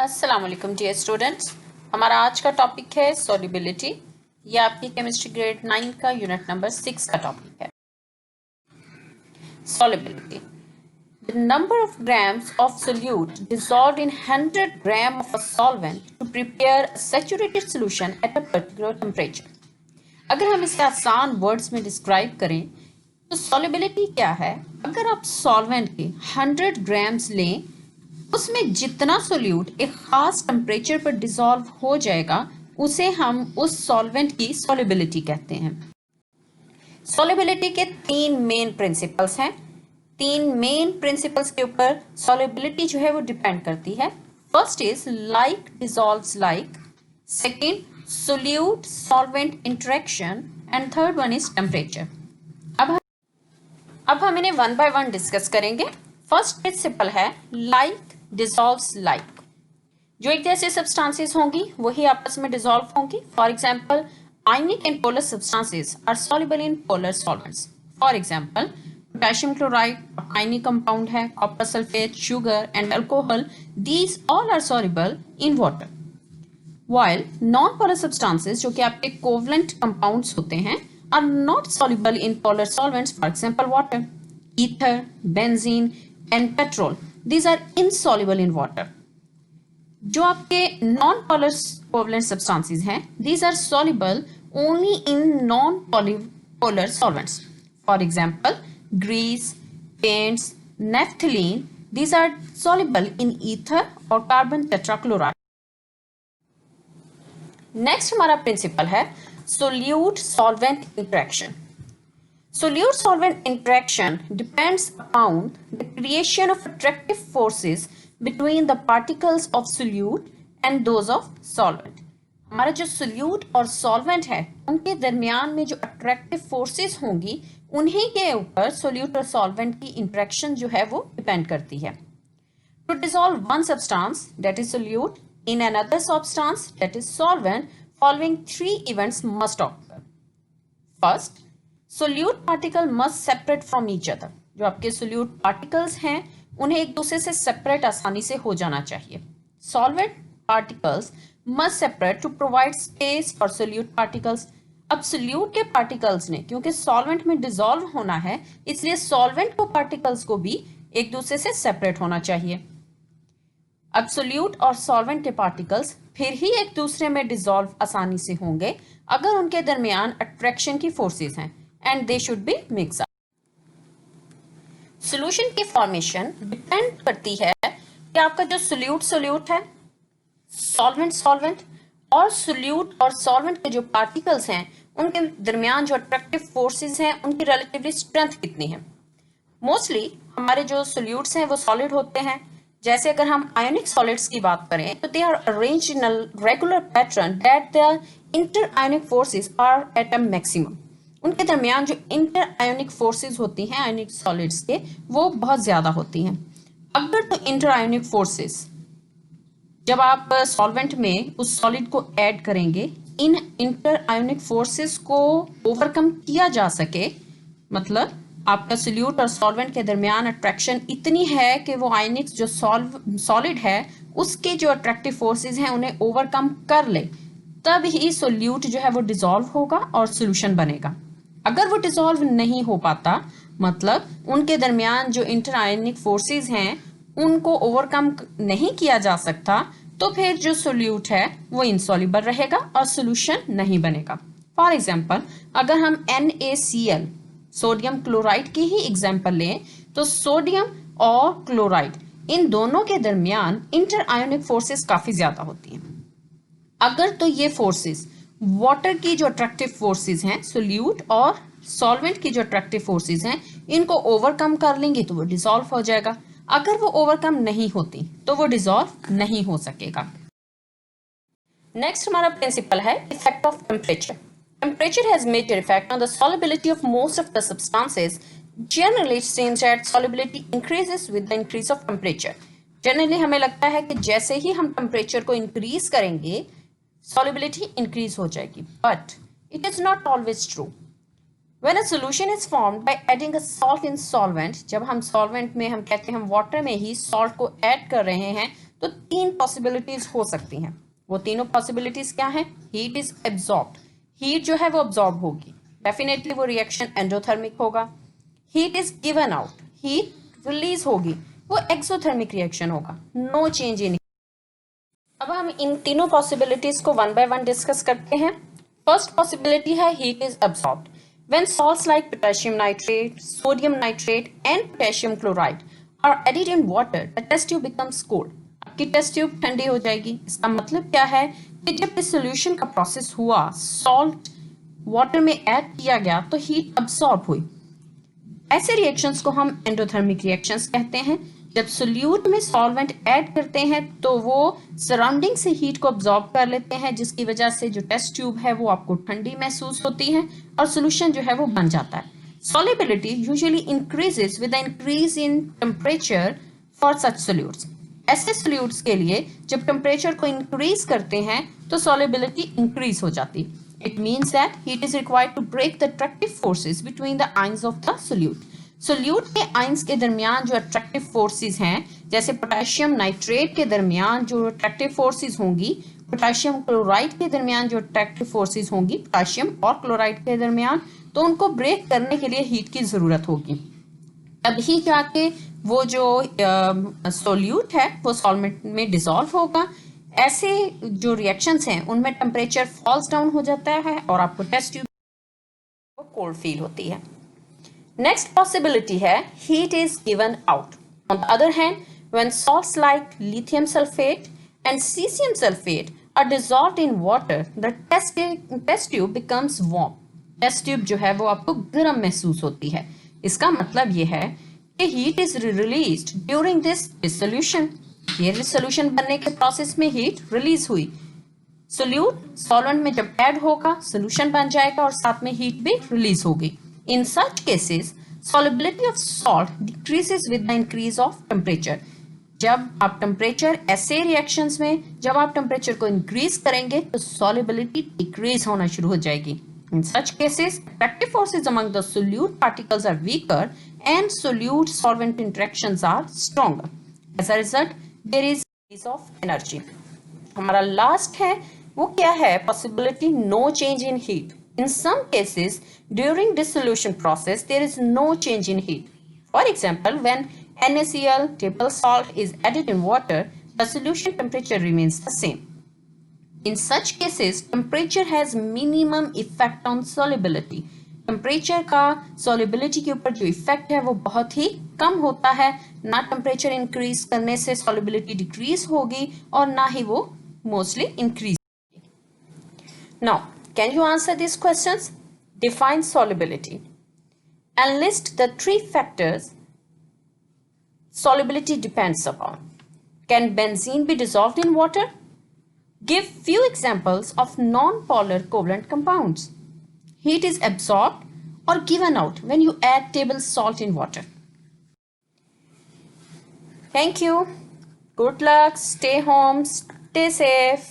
अस्सलाम वालेकुम dear students. हमारा आज का टॉपिक है सॉल्युबिलिटी। ये आपकी केमिस्ट्री ग्रेड 9 का यूनिट नंबर 6 का टॉपिक है। Solubility, the number of grams of solute dissolved in 100 gram of a solvent to prepare a saturated solution at a particular temperature. अगर हम इसे आसान वर्ड्स में डिस्क्राइब करें तो सॉल्युबिलिटी क्या है? अगर आप सॉल्वेंट के 100 ग्राम्स लें, उसमें जितना सोल्यूट एक खास टेम्परेचर पर डिसॉल्व हो जाएगा उसे हम उस सॉल्वेंट की सॉल्युबिलिटी कहते हैं। सॉल्युबिलिटी के तीन मेन प्रिंसिपल्स हैं। तीन मेन प्रिंसिपल्स के ऊपर सॉल्युबिलिटी जो है वो डिपेंड करती है। First is like dissolves like, second solute solvent interaction and third one is temperature. अब हम इन्हें वन बाय वन डिस्कस करेंगे। फर्स्ट प्रिंसिपल है लाइक डिसॉल्व्स लाइक। जो एक जैसे सब्सटेंसेस होंगी वही आपस में डिसॉल्व होंगी। For example, ionic and polar substances are soluble in polar solvents. For example, potassium chloride ionic compound है, copper sulphate, sugar and alcohol, these all are soluble in water. while non-polar substances जो कि आपके covalent compounds होते हैं are not soluble in polar solvents, for example water, ether, benzene and petrol, these are insoluble in water. जो आपके non-polar covalent substances हैं these are soluble only in non-polar solvents. For example, grease, paints, naphthalene, these are soluble in ether or carbon tetrachloride. Next हमारा principal है solute solvent interaction. Solute solvent interaction depends upon the creation of attractive forces between the particles of solute and those of solvent. हमारा जो solute और solvent है उनके दरमियान में जो अट्रैक्टिव फोर्सेस होंगी उन्हीं के ऊपर सोल्यूट और सॉल्वेंट की इंटरेक्शन जो है वो डिपेंड करती है। To dissolve one substance that is solute in another substance that is solvent, following three events must occur. First, solute particle must separate from each other. जो आपके solute particles हैं उन्हें एक दूसरे से separate आसानी से हो जाना चाहिए. Solvent particles must separate to provide space for solute particles. अब solute के particles ने क्योंकि solvent में dissolve होना है इसलिए solvent को particles को भी एक दूसरे से separate होना चाहिए। अब सोल्यूट और सॉल्वेंट के पार्टिकल्स फिर ही एक दूसरे में डिसॉल्व आसानी से होंगे अगर उनके दरमियान अट्रैक्शन की फोर्सेस हैं and they should be mix up. Solution की फॉर्मेशन डिपेंड करती है कि आपका जो सोल्यूट है, सॉल्वेंट और सोल्यूट और सॉल्वेंट के जो पार्टिकल्स हैं उनके दरमियान जो अट्रैक्टिव फोर्सेस हैं उनकी रिलेटिवली स्ट्रेंथ कितनी है। मोस्टली हमारे जो सोल्यूट्स हैं वो सॉलिड होते हैं। जैसे अगर हम आयोनिक सॉलिड्स की बात करें तो they are arranged in a regular pattern that their interionic forces are at a maximum. उनके दरमियान जो इंटर आयोनिक फोर्सेस होती हैं आयोनिक सॉलिड्स के वो बहुत ज्यादा होती हैं। अगर तो इंटर आयोनिक फोर्सेस जब आप सॉल्वेंट में उस सॉलिड को ऐड करेंगे इन इंटर आयोनिक फोर्सेस को ओवरकम किया जा सके, मतलब आपका सोल्यूट और सॉल्वेंट के दरमियान अट्रैक्शन इतनी है कि वो आयनिक जो सॉलिड है उसके जो अट्रैक्टिव फोर्सेस हैं उन्हें ओवरकम कर ले, तब ही सोल्यूट जो है वो डिसॉल्व होगा और सॉल्यूशन बनेगा। अगर वो डिसॉल्व नहीं हो पाता, मतलब उनके दरमियान जो इंटर आयनिक फोर्सेस हैं उनको ओवरकम नहीं किया जा सकता, तो फिर जो सोल्यूट है वो इनसॉल्युबल रहेगा और सॉल्यूशन नहीं बनेगा। फॉर एग्जाम्पल, अगर हम NaCl सोडियम क्लोराइड की ही एग्जाम्पल लें तो सोडियम और क्लोराइड इन दोनों के दरमियान इंटर आयोनिक फोर्सेस काफी ज्यादा होती हैं। अगर तो ये फोर्सेस वाटर की जो अट्रैक्टिव फोर्सेस हैं, सोल्यूट और सॉल्वेंट की जो अट्रैक्टिव फोर्सेस हैं, इनको ओवरकम कर लेंगे तो वो डिसॉल्व हो जाएगा। अगर वो ओवरकम नहीं होती तो वो डिसॉल्व नहीं हो सकेगा। नेक्स्ट हमारा प्रिंसिपल है effect of temperature. Temperature has major effect on the solubility of most of the substances. Generally, it seems that solubility increases with the increase of temperature. Generally, हमें लगता है कि जैसे ही हम temperature को increase करेंगे, solubility increase हो जाएगी. But it is not always true. When a solution is formed by adding a salt in solvent, जब हम solvent में हम कहते हैं हम water में ही salt को add कर रहे हैं, तो 3 पॉसिबिलिटीज हो सकती हैं। वो तीनों पॉसिबिलिटीज क्या हैं? हीट इज एब्जॉर्ब्ड, हीट जो है वो अब्जॉर्ब होगी, डेफिनेटली वो रिएक्शन एंडोथर्मिक होगा। Heat is given out, heat release होगी, वो एक्सोथर्मिक रिएक्शन होगा, नो चेंज इन। अब हम इन तीनों पॉसिबिलिटीज को वन बाय वन डिस्कस करते हैं। फर्स्ट पॉसिबिलिटी है heat is absorbed when salts like potassium nitrate, sodium nitrate and potassium chloride are added in water, the test tube becomes cold. आपकी test tube ठंडी हो जाएगी। इसका मतलब क्या है कि जब इस सॉल्यूशन का प्रोसेस हुआ, सॉल्ट वाटर में ऐड किया गया तो हीट अब्सॉर्ब हुई। ऐसे रिएक्शंस को हम एंडोथर्मिक रिएक्शंस कहते हैं। जब सोल्यूट में सॉल्वेंट ऐड करते हैं तो वो सराउंडिंग से हीट को अब्सॉर्ब कर लेते हैं, जिसकी वजह से जो टेस्ट ट्यूब है वो आपको ठंडी महसूस होती है और सोल्यूशन जो है वो बन जाता है। Solubility usually increases with the increase in temperature for such solutes. ऐसे सोल्यूट्स के लिए जब टेम्परेचर को इंक्रीज करते हैं तो सॉल्युबिलिटी इंक्रीज हो जाती है। It means that heat is required to break the attractive forces between the ions of the solute. Solute के आयंस के दरमियान जो अट्रैक्टिव फोर्सेस हैं, जैसे पोटेशियम नाइट्रेट के दरमियान जो अट्रैक्टिव फोर्सेस होंगी, पोटेशियम क्लोराइड के दरमियान जो अट्रैक्टिव फोर्सेस होंगी, पोटेशियम और क्लोराइड के दरमियान, तो उनको ब्रेक करने के लिए हीट की जरूरत होगी। तभी जाके वो जो सोल्यूट है वो सॉल्वेंट में डिसॉल्व होगा। ऐसे जो रिएक्शंस हैं उनमें टेम्परेचर फॉल्स डाउन हो जाता है और आपको टेस्ट ट्यूब कोल्ड फील होती है। नेक्स्ट पॉसिबिलिटी है heat is given out. On the other hand, when salts like lithium sulphate and caesium sulphate are dissolved in water, the test tube becomes warm. Test tube जो है वो आपको गर्म महसूस होती है। इसका मतलब ये है कि heat is released during this dissolution. ये सॉल्यूशन बनने के प्रोसेस में हीट रिलीज हुई। सोल्यूट सॉल्वेंट में जब ऐड होगा, सॉल्यूशन बन जाएगा और साथ में हीट भी रिलीज होगी। In such cases solubility of salt decreases with the increase of temperature. जब आप टेम्परेचर ऐसे रिएक्शंस में जब आप टेम्परेचर को इंक्रीज करेंगे तो solubility डिक्रीज होना शुरू हो जाएगी। In such cases, attractive forces among the solute particles are weaker and solute solvent interactions are stronger. As a result, there is release of energy. हमारा लास्ट है वो क्या है? Possibility no change in heat. In some cases, during dissolution process, there is no change in heat. For example, when NaCl table salt is added in water, the solution temperature remains the same. In such cases, temperature has minimum effect on solubility. Temperature का solubility के ऊपर जो effect है वो बहुत ही कम होता है। ना टेम्परेचर इंक्रीज करने से solubility डिक्रीज होगी और ना ही वो mostly increase. Now, can you answer these questions? Define solubility and list the 3 factors solubility depends upon. Can benzene be dissolved in water? Give few examples of non-polar covalent compounds. Heat is absorbed or given out when you add table salt in water. Thank you. Good luck. Stay home. Stay safe.